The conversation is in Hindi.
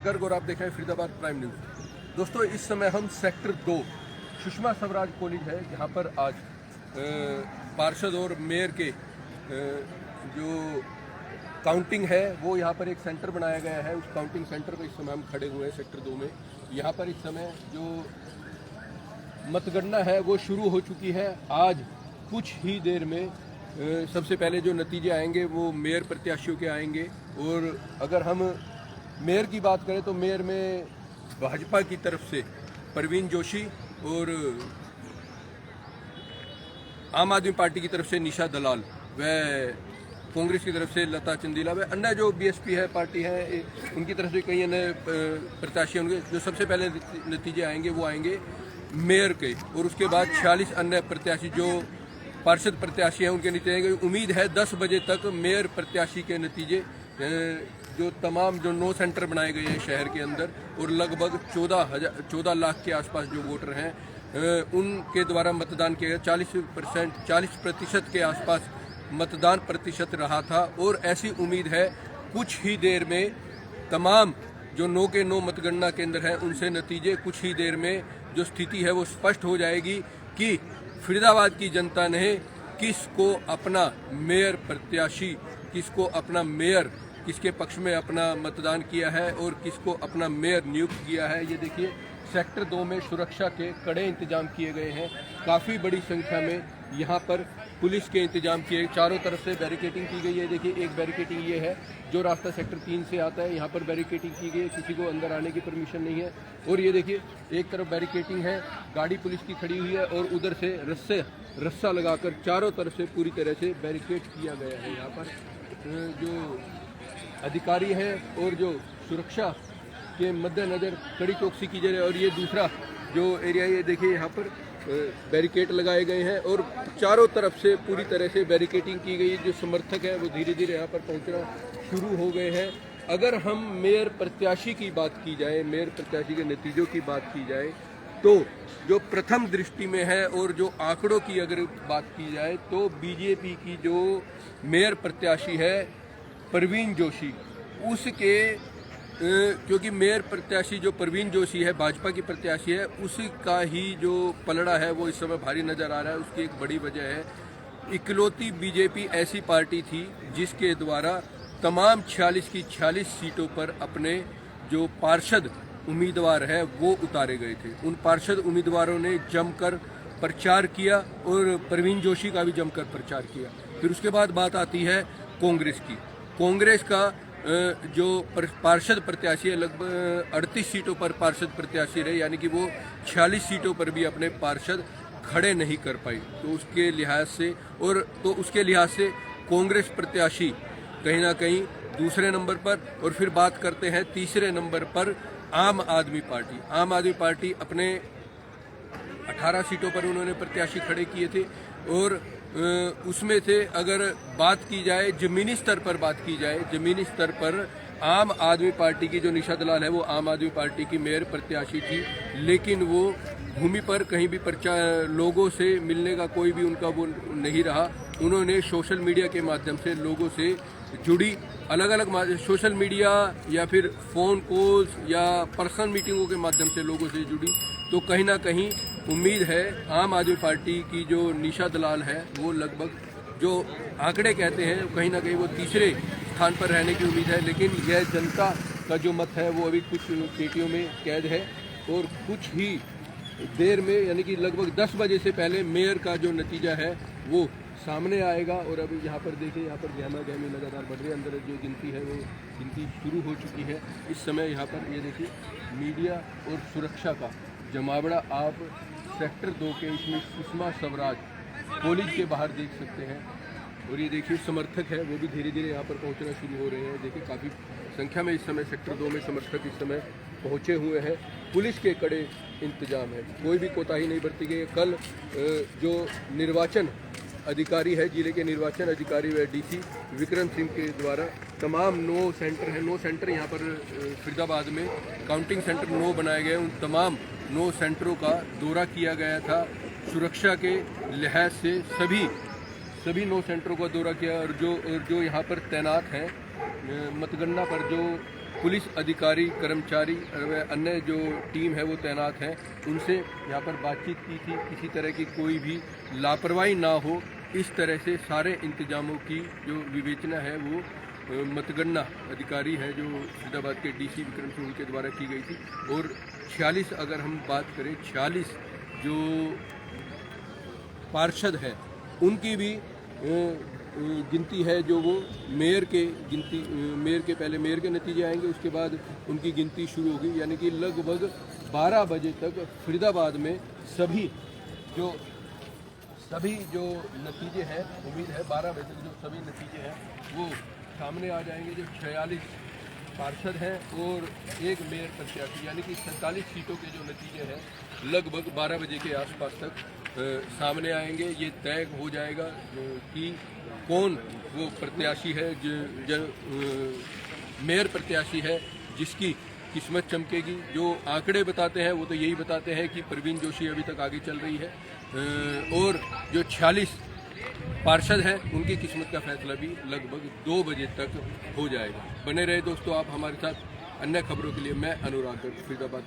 गर्ग और आप देख रहे हैं फरीदाबाद प्राइम न्यूज़। दोस्तों, इस समय हम सेक्टर 2 सुषमा स्वराज कॉलेज है, जहां पर आज पार्षद और मेयर के जो काउंटिंग है वो यहाँ पर एक सेंटर बनाया गया है। उस काउंटिंग सेंटर पर इस समय हम खड़े हुए हैं सेक्टर 2 में। यहाँ पर इस समय जो मतगणना है वो शुरू हो चुकी है। आज कुछ ही देर में सबसे पहले जो नतीजे आएंगे वो मेयर प्रत्याशियों के आएंगे। और अगर हम मेयर की बात करें तो मेयर में भाजपा की तरफ से परवीन जोशी और आम आदमी पार्टी की तरफ से निशा दलाल व कांग्रेस की तरफ से लता चंदीला व अन्य जो बीएसपी है पार्टी है उनकी तरफ से कई अन्य प्रत्याशी होंगे। जो सबसे पहले नतीजे आएंगे वो आएंगे मेयर के, और उसके बाद 46 अन्य प्रत्याशी जो पार्षद प्रत्याशी हैं उनके नतीजे आएंगे। उम्मीद है 10 बजे तक मेयर प्रत्याशी के नतीजे जो तमाम जो 9 सेंटर बनाए गए हैं शहर के अंदर और लगभग 14 लाख के आसपास जो वोटर हैं उनके द्वारा मतदान किया गया। 40% के आसपास मतदान प्रतिशत रहा था। और ऐसी उम्मीद है कुछ ही देर में तमाम जो 9 के 9 मतगणना केंद्र हैं उनसे नतीजे कुछ ही देर में जो स्थिति है वो स्पष्ट हो जाएगी कि फरीदाबाद की जनता ने किसको अपना मेयर प्रत्याशी, किसको अपना मेयर, किसके पक्ष में अपना मतदान किया है और किसको अपना मेयर नियुक्त किया है। ये देखिए सेक्टर 2 में सुरक्षा के कड़े इंतजाम किए गए हैं। काफ़ी बड़ी संख्या में यहाँ पर पुलिस के इंतजाम किए, चारों तरफ से बैरिकेटिंग की गई है। देखिए एक बैरिकेटिंग ये है जो रास्ता सेक्टर 3 से आता है, यहाँ पर बैरिकेटिंग की गई है, किसी को अंदर आने की परमिशन नहीं है। और ये देखिए एक तरफ बैरिकेटिंग है, गाड़ी पुलिस की खड़ी हुई है और उधर से रस्सा लगाकर चारों तरफ से पूरी तरह से बैरिकेड किया गया है। यहाँ पर जो अधिकारी हैं और जो सुरक्षा के मद्देनज़र कड़ी चौकसी की जा रही है। और ये दूसरा जो एरिया ये देखिए यहाँ पर बैरिकेड लगाए गए हैं और चारों तरफ से पूरी तरह से बैरिकेटिंग की गई है। जो समर्थक हैं वो धीरे धीरे यहाँ पर पहुँचना शुरू हो गए हैं। अगर हम मेयर प्रत्याशी की बात की जाए, मेयर प्रत्याशी के नतीजों की बात की जाए तो जो प्रथम दृष्टि में है और जो आंकड़ों की अगर बात की जाए तो बीजेपी की जो मेयर प्रत्याशी है परवीन जोशी, उसके क्योंकि मेयर प्रत्याशी जो परवीन जोशी है भाजपा की प्रत्याशी है, उसका ही जो पलड़ा है वो इस समय भारी नज़र आ रहा है। उसकी एक बड़ी वजह है इकलौती बीजेपी ऐसी पार्टी थी जिसके द्वारा तमाम 46 की 46 सीटों पर अपने जो पार्षद उम्मीदवार है वो उतारे गए थे। उन पार्षद उम्मीदवारों ने जमकर प्रचार किया और परवीन जोशी का भी जमकर प्रचार किया। फिर उसके बाद बात आती है कांग्रेस की। कांग्रेस का जो पार्षद प्रत्याशी है लगभग 38 सीटों पर पार्षद प्रत्याशी रहे, यानी कि वो 46 सीटों पर भी अपने पार्षद खड़े नहीं कर पाई। तो उसके लिहाज से कांग्रेस प्रत्याशी कहीं ना कहीं दूसरे नंबर पर। और फिर बात करते हैं तीसरे नंबर पर आम आदमी पार्टी। आम आदमी पार्टी अपने 18 सीटों पर उन्होंने प्रत्याशी खड़े किए थे और उसमें से अगर बात की जाए ज़मीनी स्तर पर बात की जाए, ज़मीनी स्तर पर आम आदमी पार्टी की जो निशा दलाल है वो आम आदमी पार्टी की मेयर प्रत्याशी थी, लेकिन वो भूमि पर कहीं भी लोगों से मिलने का कोई भी उनका वो नहीं रहा। उन्होंने सोशल मीडिया के माध्यम से लोगों से जुड़ी, अलग अलग सोशल मीडिया या फिर फ़ोन कॉल्स या पर्सनल मीटिंगों के माध्यम से लोगों से जुड़ी। तो कहीं ना कहीं उम्मीद है आम आदमी पार्टी की जो निशा दलाल है वो लगभग जो आंकड़े कहते हैं कहीं ना कहीं वो तीसरे स्थान पर रहने की उम्मीद है। लेकिन यह जनता का जो मत है वो अभी कुछ पेटियों में कैद है और कुछ ही देर में यानी कि लगभग 10 बजे से पहले मेयर का जो नतीजा है वो सामने आएगा। और अभी यहाँ पर देखिए, यहाँ पर गहमा गहमी लगातार बढ़ रही है। अंदर जो गिनती है वो गिनती शुरू हो चुकी है। इस समय यहाँ पर ये देखिए मीडिया और सुरक्षा का जमावड़ा आप सेक्टर 2 के इसमें सुषमा स्वराज कॉलेज के बाहर देख सकते हैं। और ये देखिए समर्थक है वो भी धीरे धीरे यहाँ पर पहुँचना शुरू हो रहे हैं। देखिए काफ़ी संख्या में इस समय सेक्टर 2 में समर्थक इस समय पहुँचे हुए हैं। पुलिस के कड़े इंतजाम है, कोई भी कोताही नहीं बरती गई। कल जो निर्वाचन अधिकारी है, जिले के निर्वाचन अधिकारी व डीसी विक्रम सिंह के द्वारा तमाम 9 सेंटर हैं, 9 सेंटर यहाँ पर फरीदाबाद में काउंटिंग सेंटर 9 बनाए गए। उन तमाम 9 सेंटरों का दौरा किया गया था। सुरक्षा के लिहाज से सभी 9 सेंटरों का दौरा किया। और जो यहाँ पर तैनात हैं मतगणना पर जो पुलिस अधिकारी, कर्मचारी व अन्य जो टीम है वो तैनात हैं, उनसे यहाँ पर बातचीत की थी। किसी तरह की कोई भी लापरवाही ना हो, इस तरह से सारे इंतजामों की जो विवेचना है वो मतगणना अधिकारी है जो फरीदाबाद के डीसी विक्रम सिंह के द्वारा की गई थी। और 46 अगर हम बात करें 46 जो पार्षद हैं उनकी भी गिनती है, जो वो मेयर के पहले मेयर के नतीजे आएंगे, उसके बाद उनकी गिनती शुरू होगी। यानी कि लगभग 12 बजे तक फरीदाबाद में सभी जो नतीजे हैं, उम्मीद है 12 बजे तक जो सभी नतीजे हैं वो सामने आ जाएंगे। जो 46 पार्षद हैं और एक मेयर प्रत्याशी, यानी कि 47 सीटों के जो नतीजे हैं लगभग 12 बजे के आसपास तक सामने आएंगे। ये तय हो जाएगा कि कौन वो प्रत्याशी है जो मेयर प्रत्याशी है जिसकी किस्मत चमकेगी। जो आंकड़े बताते हैं वो तो यही बताते हैं कि प्रवीण जोशी अभी तक आगे चल रही है, और जो 46 पार्षद हैं उनकी किस्मत का फैसला भी लगभग 2 बजे तक हो जाएगा। बने रहे दोस्तों आप हमारे साथ। अन्य खबरों के लिए मैं अनुराग फरीदाबाद।